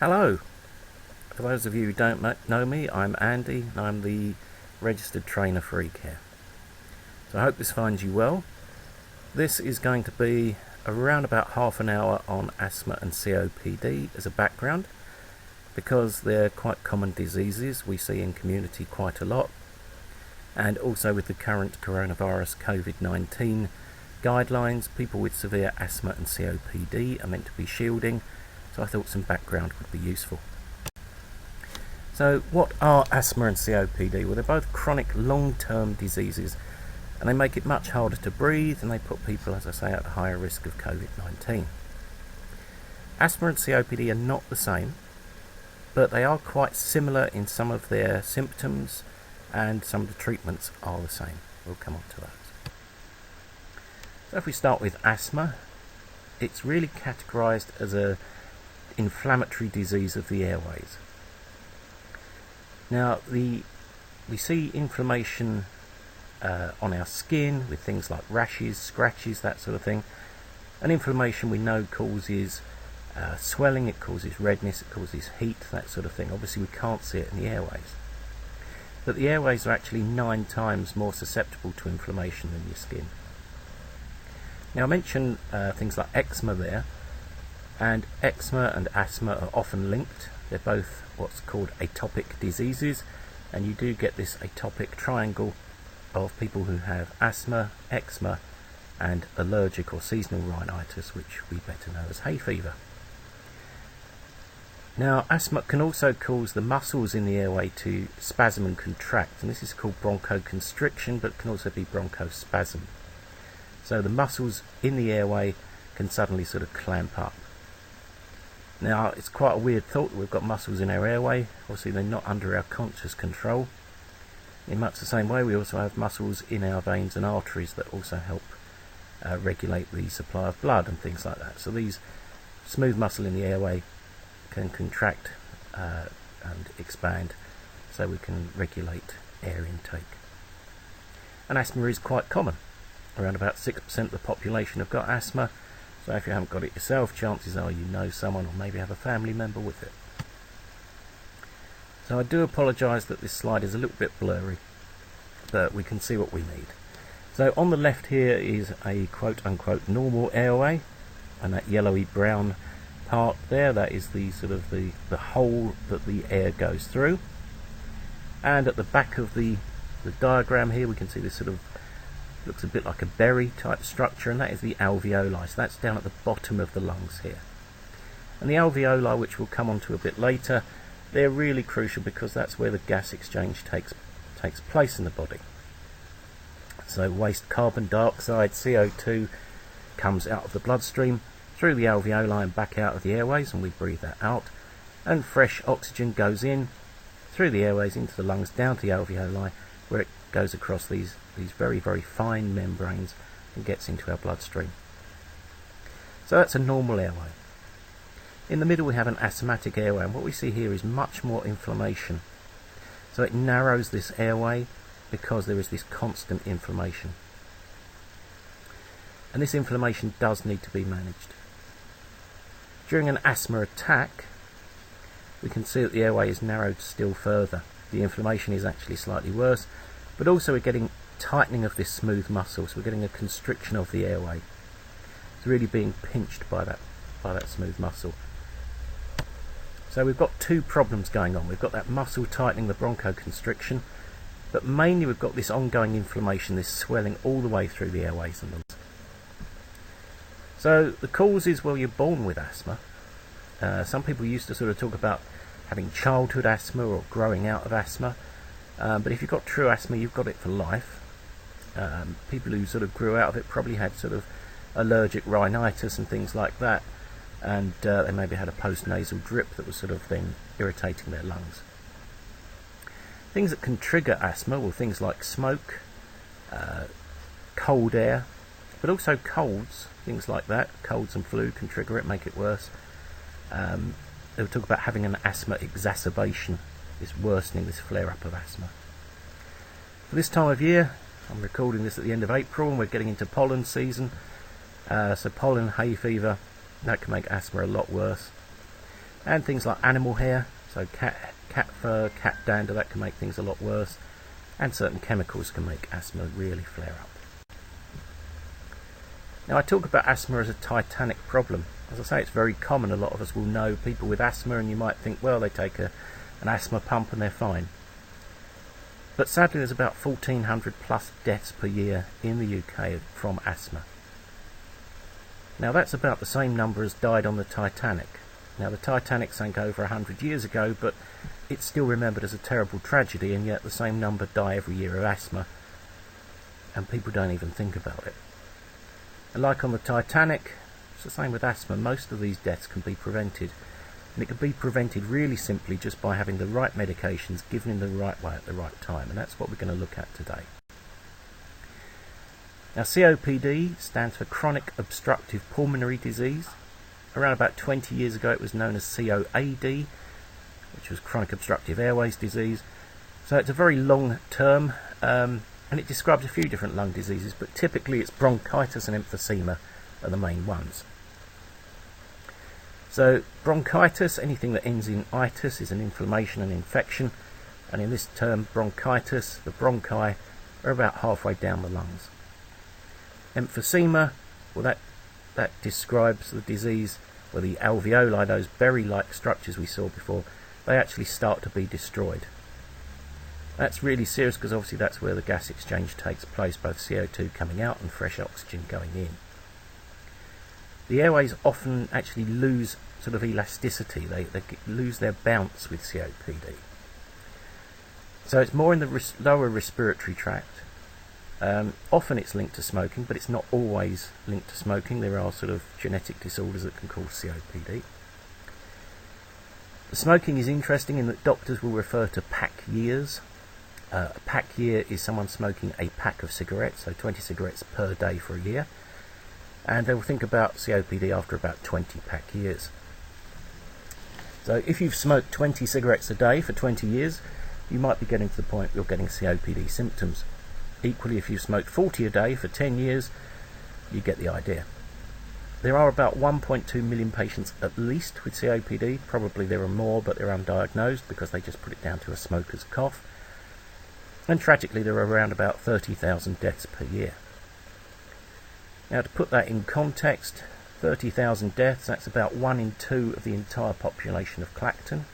Hello, for those of you who don't know me, I'm Andy and I'm the registered trainer for eCare. So I hope this finds you well. This is going to be around about half an hour on asthma and COPD as a background, because they're quite common diseases we see in community quite a lot, and also with the current coronavirus COVID-19 guidelines, people with severe asthma and COPD are meant to be shielding, so I thought some background would be useful. So what are asthma and COPD? Well, they're both chronic long-term diseases, and they make it much harder to breathe, and they put people, as I say, at a higher risk of COVID-19. Asthma and COPD are not the same, but they are quite similar in some of their symptoms, and some of the treatments are the same. We'll come on to those. So if we start with asthma, it's really categorized as an inflammatory disease of the airways. Now, we see inflammation on our skin with things like rashes, scratches, that sort of thing. And inflammation we know causes swelling, it causes redness, it causes heat, that sort of thing. Obviously we can't see it in the airways. But the airways are actually 9 times more susceptible to inflammation than your skin. Now I mentioned things like eczema there, and eczema and asthma are often linked. They're both what's called atopic diseases, and you do get this atopic triangle of people who have asthma, eczema, and allergic or seasonal rhinitis, which we better know as hay fever. Now, asthma can also cause the muscles in the airway to spasm and contract, and this is called bronchoconstriction, but can also be bronchospasm. So the muscles in the airway can suddenly sort of clamp up. Now, it's quite a weird thought that we've got muscles in our airway. Obviously, they're not under our conscious control. In much the same way, we also have muscles in our veins and arteries that also help regulate the supply of blood and things like that. So these smooth muscle in the airway can contract and expand, so we can regulate air intake. And asthma is quite common. Around about 6% of the population have got asthma. So if you haven't got it yourself, chances are you know someone or maybe have a family member with it. So I do apologise that this slide is a little bit blurry, but we can see what we need. So on the left here is a quote-unquote normal airway, and that yellowy brown part there, that is the sort of the hole that the air goes through. And at the back of the diagram here, we can see this sort of looks a bit like a berry type structure, and that is the alveoli. So that's down at the bottom of the lungs here. And the alveoli, which we'll come on to a bit later, they're really crucial because that's where the gas exchange takes place in the body. So waste carbon dioxide, CO2, comes out of the bloodstream through the alveoli and back out of the airways, and we breathe that out. And fresh oxygen goes in through the airways into the lungs, down to the alveoli, where it goes across these very, very fine membranes and gets into our bloodstream. So that's a normal airway. In the middle we have an asthmatic airway, and what we see here is much more inflammation. So it narrows this airway because there is this constant inflammation. And this inflammation does need to be managed. During an asthma attack, we can see that the airway is narrowed still further. The inflammation is actually slightly worse, but also we're getting tightening of this smooth muscle, so we're getting a constriction of the airway. It's really being pinched by that smooth muscle. So we've got two problems going on. We've got that muscle tightening, the bronchoconstriction, but mainly we've got this ongoing inflammation, this swelling all the way through the airways and the lungs. So the causes, well, you're born with asthma. Some people used to sort of talk about having childhood asthma or growing out of asthma, but if you've got true asthma, you've got it for life. People who sort of grew out of it probably had sort of allergic rhinitis and things like that, and they maybe had a post-nasal drip that was sort of then irritating their lungs. Things that can trigger asthma, well, things like smoke, cold air, but also colds, things like that. Colds and flu can trigger it, make it worse. They'll talk about having an asthma exacerbation, this worsening, this flare-up of asthma. For this time of year, I'm recording this at the end of April, and we're getting into pollen season. So pollen, hay fever, that can make asthma a lot worse. and things like animal hair, so cat fur, cat dander, that can make things a lot worse, and certain chemicals can make asthma really flare up. Now, I talk about asthma as a titanic problem. As I say, it's very common. A lot of us will know people with asthma, and you might think, well, they take an asthma pump and they're fine. But sadly, there's about 1,400 plus deaths per year in the UK from asthma. Now, that's about the same number as died on the Titanic. Now, the Titanic sank over 100 years ago, but it's still remembered as a terrible tragedy, and yet the same number die every year of asthma, and people don't even think about it. And like on the Titanic, it's the same with asthma. Most of these deaths can be prevented, and it can be prevented really simply just by having the right medications given in the right way at the right time, and that's what we're going to look at today. Now, COPD stands for chronic obstructive pulmonary disease. Around about 20 years ago it was known as COAD, which was chronic obstructive airways disease. So it's a very long term, and it describes a few different lung diseases, but typically it's bronchitis and emphysema are the main ones. So bronchitis, anything that ends in itis, is an inflammation and infection, and in this term bronchitis, the bronchi are about halfway down the lungs. Emphysema, well that describes the disease where the alveoli, those berry-like structures we saw before, they actually start to be destroyed. That's really serious because obviously that's where the gas exchange takes place, both CO2 coming out and fresh oxygen going in. The airways often actually lose sort of elasticity, they lose their bounce with COPD. So it's more in the lower respiratory tract. Often it's linked to smoking, but it's not always linked to smoking. There are sort of genetic disorders that can cause COPD. The smoking is interesting in that doctors will refer to pack years. A pack year is someone smoking a pack of cigarettes, so 20 cigarettes per day for a year. And they will think about COPD after about 20 pack years. So if you've smoked 20 cigarettes a day for 20 years, you might be getting to the point you're getting COPD symptoms. Equally, if you've smoked 40 a day for 10 years, you get the idea. There are about 1.2 million patients at least with COPD. Probably there are more, but they're undiagnosed because they just put it down to a smoker's cough. And tragically, there are around about 30,000 deaths per year. Now, to put that in context, 30,000 deaths, that's about 1 in 2 of the entire population of Clacton.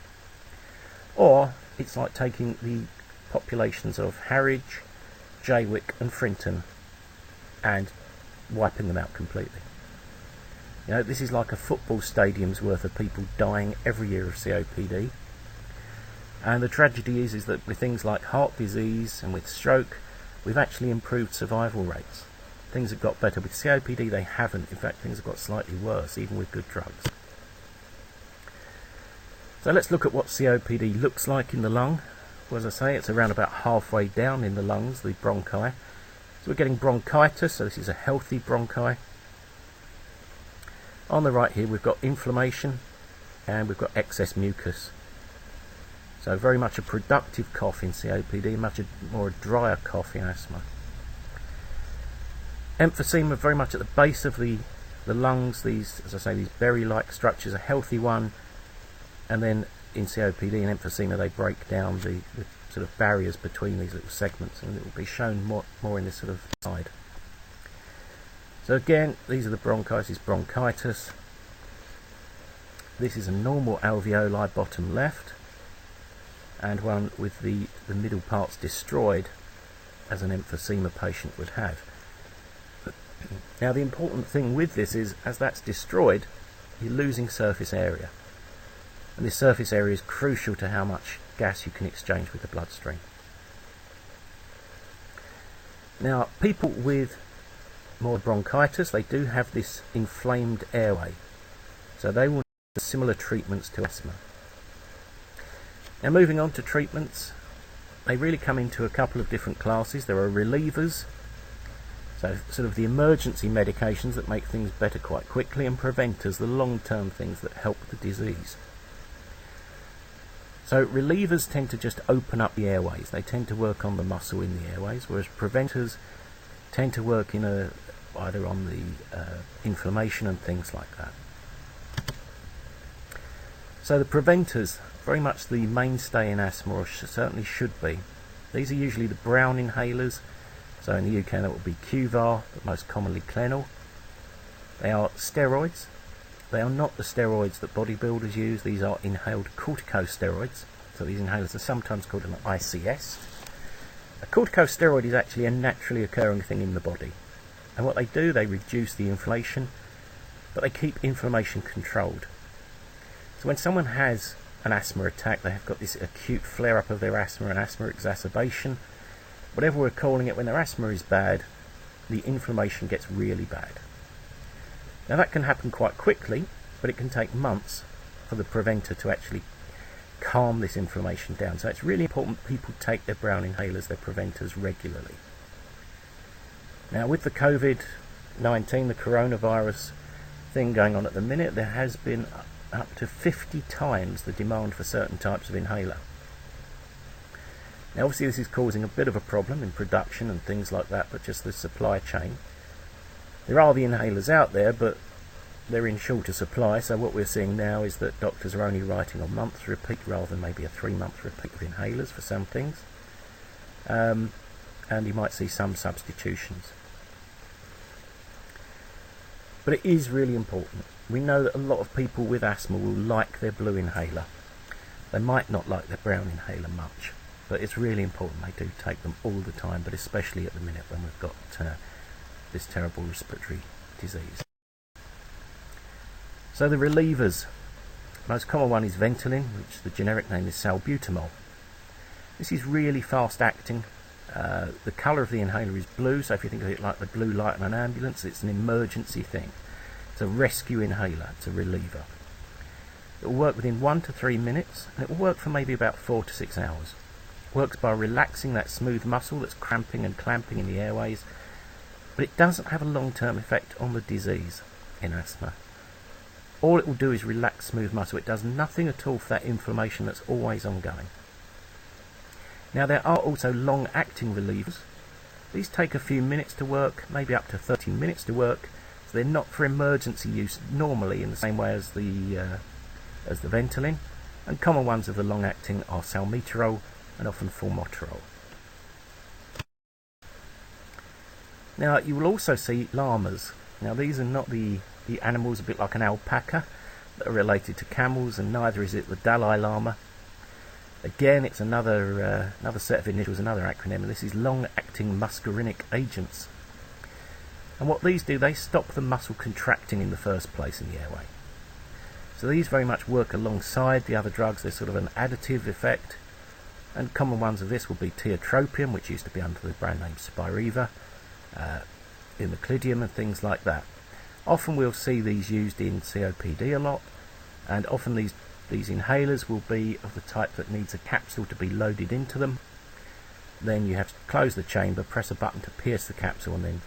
Or, it's like taking the populations of Harwich, Jaywick and Frinton and wiping them out completely. You know, this is like a football stadium's worth of people dying every year of COPD. And the tragedy is that with things like heart disease and with stroke, we've actually improved survival rates. Things have got better. With COPD they haven't. In fact, things have got slightly worse, even with good drugs. So let's look at what COPD looks like in the lung. Well, as I say, it's around about halfway down in the lungs, the bronchi. So we're getting bronchitis, so this is a healthy bronchi. On the right here we've got inflammation and we've got excess mucus. So very much a productive cough in COPD, much more a drier cough in asthma. Emphysema very much at the base of the lungs, these, as I say, these berry-like structures, a healthy one, and then in COPD and emphysema they break down the sort of barriers between these little segments, and it will be shown more in this sort of slide. So again, these are the bronchi, this is bronchitis. This is a normal alveoli bottom left, and one with the middle parts destroyed, as an emphysema patient would have. Now the important thing with this is, as that's destroyed, you're losing surface area. And this surface area is crucial to how much gas you can exchange with the bloodstream. Now, people with more bronchitis, they do have this inflamed airway. So they will need similar treatments to asthma. Now, moving on to treatments, they really come into a couple of different classes. There are relievers, so sort of the emergency medications that make things better quite quickly, and preventers, the long-term things that help the disease. So relievers tend to just open up the airways. They tend to work on the muscle in the airways, whereas preventers tend to work in either on the inflammation and things like that. So the preventers, very much the mainstay in asthma, or certainly should be. These are usually the brown inhalers. So in the UK that would be Qvar, but most commonly Clenil. They are steroids. They are not the steroids that bodybuilders use. These are inhaled corticosteroids. So these inhalers are sometimes called an ICS. A corticosteroid is actually a naturally occurring thing in the body. And what they do, they reduce the inflammation, but they keep inflammation controlled. So when someone has an asthma attack, they have got this acute flare-up of their asthma, an asthma exacerbation, whatever we're calling it, when their asthma is bad, the inflammation gets really bad. Now that can happen quite quickly, but it can take months for the preventer to actually calm this inflammation down. So it's really important people take their brown inhalers, their preventers, regularly. Now with the COVID-19, the coronavirus thing going on at the minute, there has been up to 50 times the demand for certain types of inhaler. Now obviously this is causing a bit of a problem in production and things like that, but just the supply chain. There are the inhalers out there, but they're in shorter supply, so what we're seeing now is that doctors are only writing a month's repeat rather than maybe a 3-month repeat of inhalers for some things. And you might see some substitutions. But it is really important. We know that a lot of people with asthma will like their blue inhaler. They might not like their brown inhaler much, but it's really important they do take them all the time, but especially at the minute when we've got this terrible respiratory disease. So the relievers. Most common one is Ventolin, which the generic name is salbutamol. This is really fast acting. The colour of the inhaler is blue, so if you think of it like the blue light on an ambulance, it's an emergency thing. It's a rescue inhaler, it's a reliever. It will work within 1 to 3 minutes, and it will work for maybe about 4 to 6 hours. It works by relaxing that smooth muscle that's cramping and clamping in the airways, but it doesn't have a long-term effect on the disease in asthma. All it will do is relax smooth muscle. It does nothing at all for that inflammation that's always ongoing. Now there are also long-acting relievers. These take a few minutes to work, maybe up to 30 minutes to work. So they're not for emergency use normally in the same way as the Ventolin. And common ones of the long-acting are salmeterol and often formoterol. Now you will also see llamas. Now these are not the animals, a bit like an alpaca, that are related to camels, and neither is it the Dalai Lama. Again, it's another set of initials, another acronym, and this is long-acting muscarinic agents. And what these do, they stop the muscle contracting in the first place in the airway. So these very much work alongside the other drugs. They're sort of an additive effect. And common ones of this will be tiotropium, which used to be under the brand name Spiriva, imiclidium and things like that. Often we'll see these used in COPD a lot, and often these inhalers will be of the type that needs a capsule to be loaded into them. Then you have to close the chamber, press a button to pierce the capsule, and then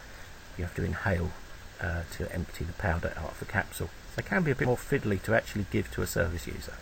you have to inhale to empty the powder out of the capsule. So it can be a bit more fiddly to actually give to a service user.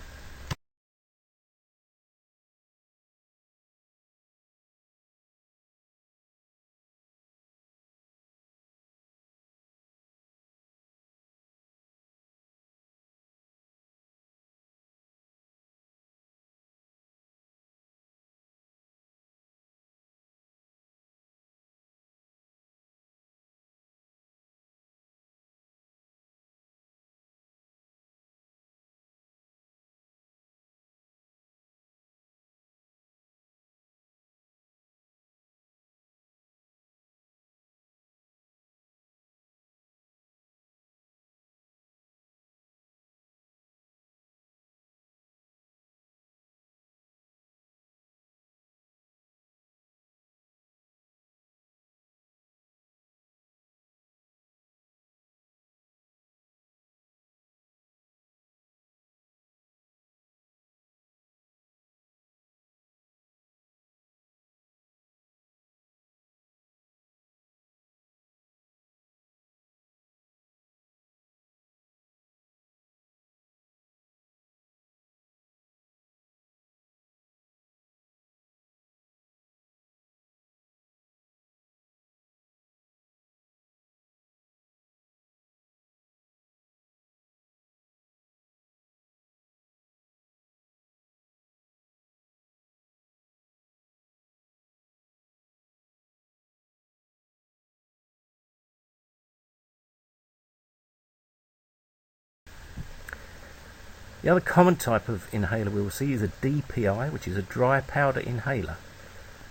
The other common type of inhaler we will see is a DPI, which is a dry powder inhaler.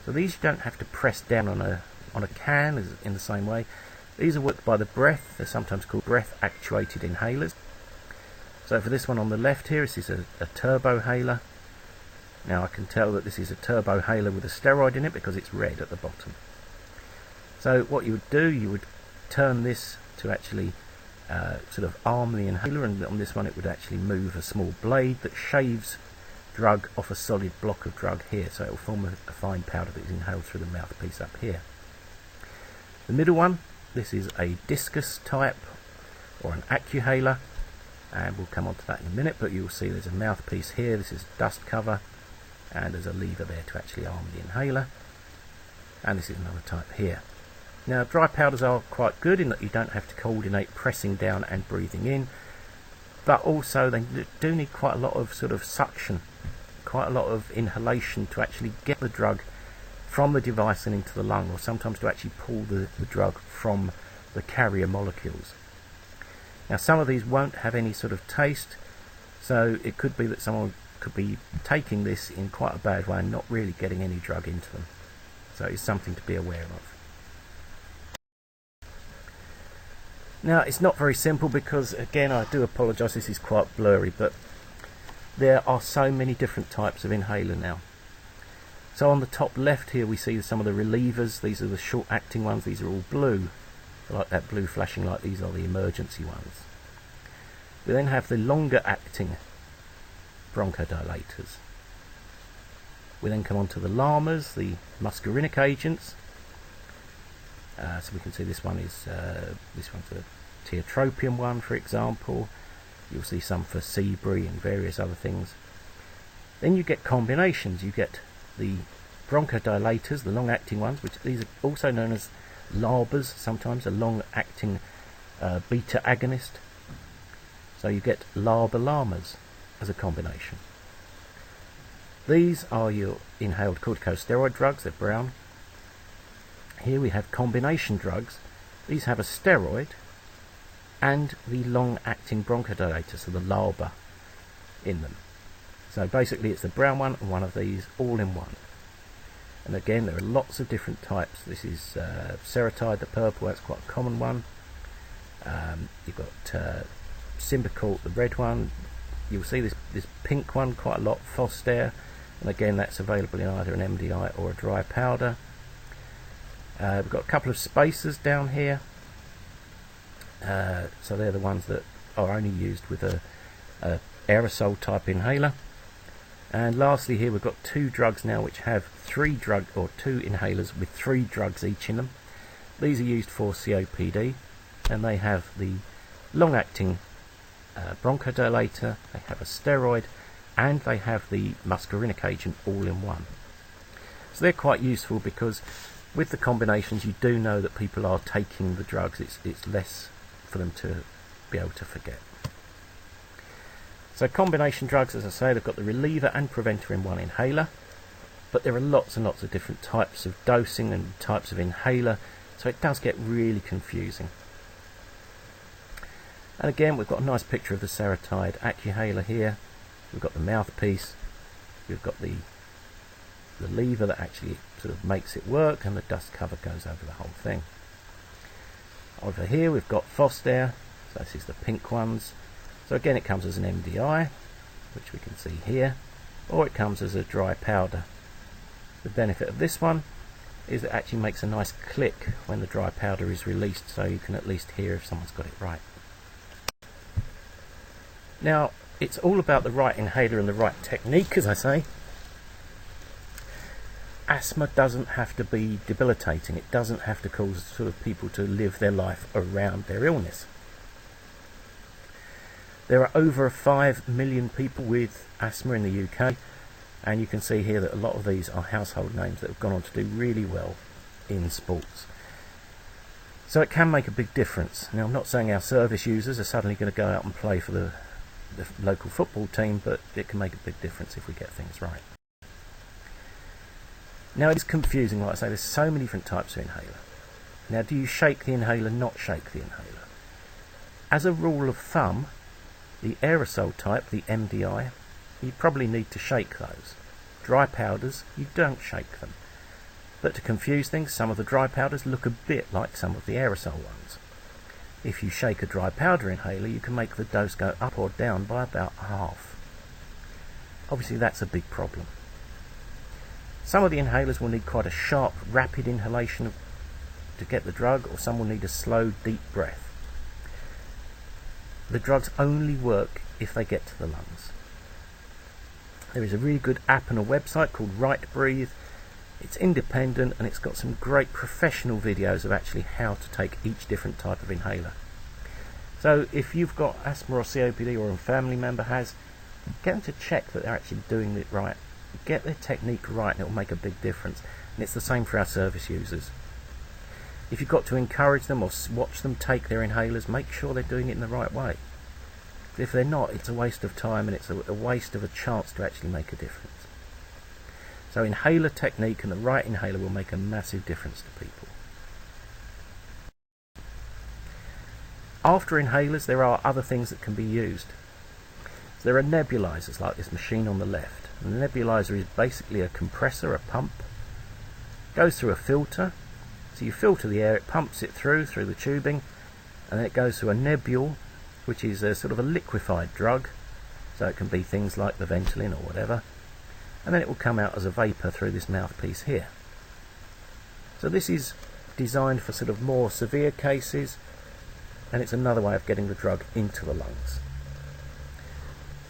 So these you don't have to press down on a can in the same way. These are worked by the breath. They're sometimes called breath actuated inhalers. So for this one on the left here, this is a turbo haler. Now I can tell that this is a turbo haler with a steroid in it because it's red at the bottom. So what you would do, you would turn this to actually sort of arm the inhaler, and on this one it would actually move a small blade that shaves drug off a solid block of drug here, so it will form a fine powder that is inhaled through the mouthpiece up here. The middle one, this is a discus type or an accuhaler, and we'll come on to that in a minute, but you'll see there's a mouthpiece here, this is dust cover, and there's a lever there to actually arm the inhaler, and this is another type here. Now dry powders are quite good in that you don't have to coordinate pressing down and breathing in, but also they do need quite a lot of sort of suction, quite a lot of inhalation to actually get the drug from the device and into the lung, or sometimes to actually pull the drug from the carrier molecules. Now some of these won't have any sort of taste, so it could be that someone could be taking this in quite a bad way and not really getting any drug into them. So it's something to be aware of. Now it's not very simple because, again, I do apologise, this is quite blurry, but there are so many different types of inhaler now. So on the top left here we see some of the relievers. These are the short acting ones. These are all blue, like that blue flashing light. These are the emergency ones. We then have the longer acting bronchodilators. We then come on to the LAMAs, the muscarinic agents. So we can see this one's a tiotropium one, for example. You'll see some for Seabury and various other things. Then you get combinations. You get the bronchodilators, the long-acting ones, which these are also known as LABAs, sometimes a long-acting beta agonist. So you get LABA-LAMAs as a combination. These are your inhaled corticosteroid drugs, they're brown. Here we have combination drugs. These have a steroid and the long-acting bronchodilator, so the LABA, in them. So basically it's the brown one and one of these all in one. And again, there are lots of different types. This is Seretide, the purple, that's quite a common one. You've got Symbicort, the red one. You'll see this pink one quite a lot, Foster, and again that's available in either an MDI or a dry powder. We've got a couple of spacers down here. So they're the ones that are only used with a aerosol type inhaler. And lastly here we've got two drugs now which have two inhalers with 3 drugs each in them. These are used for COPD, and they have the long-acting bronchodilator, they have a steroid, and they have the muscarinic agent all in one. So they're quite useful because with the combinations you do know that people are taking the drugs. It's less for them to be able to forget. So combination drugs, as I say, they've got the reliever and preventer in one inhaler, but there are lots and lots of different types of dosing and types of inhaler, so it does get really confusing. And again, we've got a nice picture of the Seretide accuhaler here. We've got the mouthpiece, we've got the lever that actually sort of makes it work, and the dust cover goes over the whole thing. Over here we've got Foster, so this is the pink ones. So again it comes as an MDI, which we can see here, or it comes as a dry powder. The benefit of this one is it actually makes a nice click when the dry powder is released, so you can at least hear if someone's got it right. Now it's all about the right inhaler and the right technique, as I say. Asthma doesn't have to be debilitating. It doesn't have to cause sort of people to live their life around their illness. There are over 5 million people with asthma in the UK, and you can see here that a lot of these are household names that have gone on to do really well in sports. So it can make a big difference. Now I'm not saying our service users are suddenly going to go out and play for the local football team, but it can make a big difference if we get things right. Now it is confusing, like I say, there's so many different types of inhaler. Now do you shake the inhaler, not shake the inhaler? As a rule of thumb, The aerosol type, the MDI, you probably need to shake those. Dry powders, you don't shake them. But to confuse things, some of the dry powders look a bit like some of the aerosol ones. If you shake a dry powder inhaler, you can make the dose go up or down by about half. Obviously that's a big problem. Some of the inhalers will need quite a sharp, rapid inhalation to get the drug, or some will need a slow, deep breath. The drugs only work if they get to the lungs. There is a really good app and a website called Right Breathe. It's independent and it's got some great professional videos of actually how to take each different type of inhaler. So if you've got asthma or COPD, or a family member has, get them to check that they're actually doing it right. Get their technique right and it will make a big difference. And it's the same for our service users. If you've got to encourage them or watch them take their inhalers, make sure they're doing it in the right way. If they're not, it's a waste of time and it's a waste of a chance to actually make a difference. So inhaler technique and the right inhaler will make a massive difference to people. After inhalers, there are other things that can be used. So there are nebulizers like this machine on the left. And the nebulizer is basically a compressor, a pump. Goes through a filter. So you filter the air, it pumps it through the tubing, and then it goes through a nebule, which is a sort of a liquefied drug. So it can be things like the Ventolin or whatever. And then it will come out as a vapour through this mouthpiece here. So this is designed for sort of more severe cases, and it's another way of getting the drug into the lungs.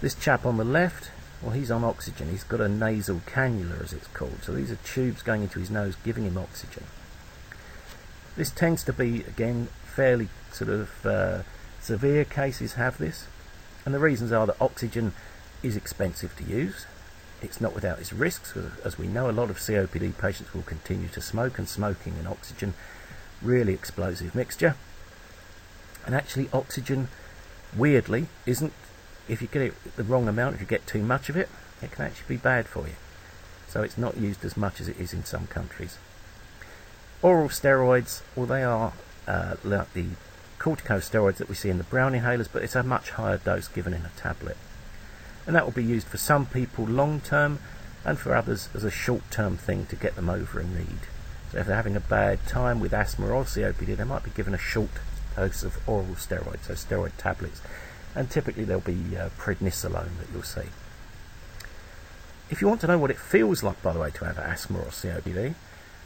This chap on the left, well, he's on oxygen. He's got a nasal cannula, as it's called. So these are tubes going into his nose giving him oxygen. This tends to be, again, fairly sort of severe cases have this, and the reasons are that oxygen is expensive to use. It's not without its risks. As we know, a lot of COPD patients will continue to smoke, and smoking and oxygen, really explosive mixture. And actually oxygen, weirdly, isn't, if you get it the wrong amount, if you get too much of it, it can actually be bad for you. So it's not used as much as it is in some countries. Oral steroids, well, they are like the corticosteroids that we see in the brown inhalers, but it's a much higher dose given in a tablet. And that will be used for some people long term, and for others as a short term thing to get them over a need. So if they're having a bad time with asthma or COPD, they might be given a short dose of oral steroids, so steroid tablets, and typically there'll be prednisolone that you'll see. If you want to know what it feels like, by the way, to have asthma or COPD,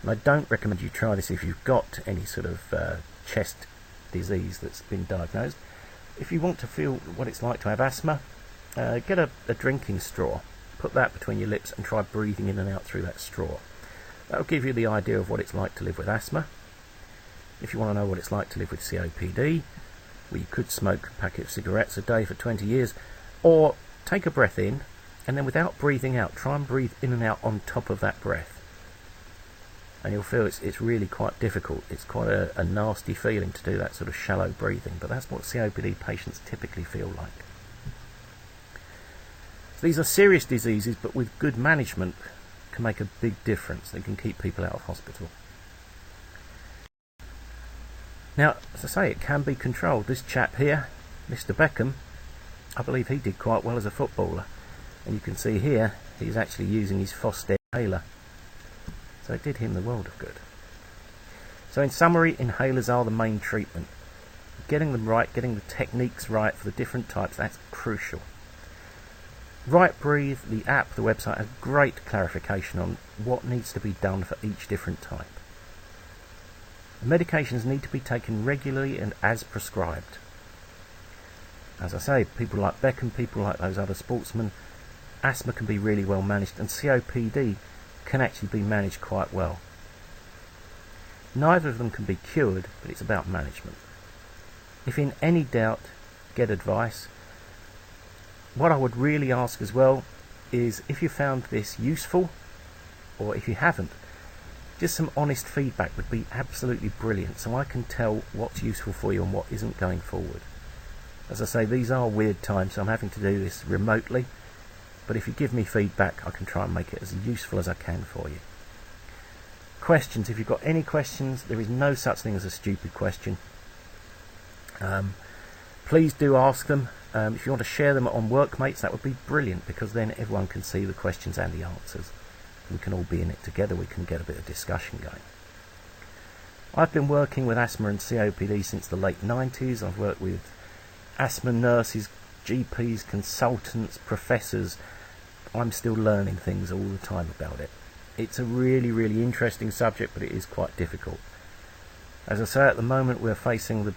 and I don't recommend you try this if you've got any sort of chest disease that's been diagnosed. If you want to feel what it's like to have asthma, get a drinking straw, put that between your lips and try breathing in and out through that straw. That'll give you the idea of what it's like to live with asthma. If you want to know what it's like to live with COPD, well, you could smoke a packet of cigarettes a day for 20 years, or take a breath in and then without breathing out, try and breathe in and out on top of that breath. And you'll feel it's really quite difficult. It's quite a nasty feeling to do that sort of shallow breathing, but that's what COPD patients typically feel like. So these are serious diseases, but with good management can make a big difference. They can keep people out of hospital. Now, as I say, it can be controlled. This chap here, Mr. Beckham, I believe he did quite well as a footballer. And you can see here, he's actually using his Foster inhaler. So it did him the world of good. So in summary, inhalers are the main treatment. Getting them right, getting the techniques right for the different types, that's crucial. Right Breathe, the app, the website, has great clarification on what needs to be done for each different type. Medications need to be taken regularly and as prescribed. As I say, people like Beckham, people like those other sportsmen, asthma can be really well managed, and COPD can actually be managed quite well. Neither of them can be cured, but it's about management. If in any doubt, get advice. What I would really ask as well is if you found this useful, or if you haven't, just some honest feedback would be absolutely brilliant, so I can tell what's useful for you and what isn't going forward. As I say, these are weird times, so I'm having to do this remotely, but if you give me feedback, I can try and make it as useful as I can for you. Questions, if you've got any questions, there is no such thing as a stupid question. please do ask them. If you want to share them on Workmates, that would be brilliant, because then everyone can see the questions and the answers. We can all be in it together. We can get a bit of discussion going. I've been working with asthma and COPD since the late 90s. I've worked with asthma nurses, GPs, consultants, professors. I'm still learning things all the time about it. It's a really, really interesting subject, but it is quite difficult. As I say, at the moment we're facing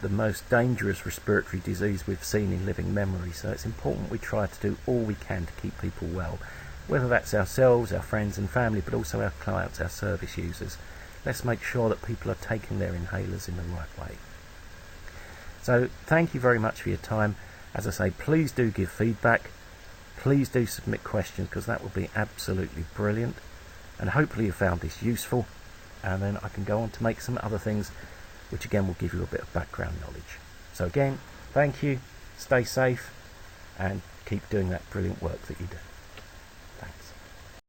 the most dangerous respiratory disease we've seen in living memory, so it's important we try to do all we can to keep people well, whether that's ourselves, our friends and family, but also our clients, our service users. Let's make sure that people are taking their inhalers in the right way. So thank you very much for your time. As I say, please do give feedback. Please do submit questions, because that would be absolutely brilliant. And hopefully you found this useful. And then I can go on to make some other things, which again will give you a bit of background knowledge. So again, thank you, stay safe, and keep doing that brilliant work that you do.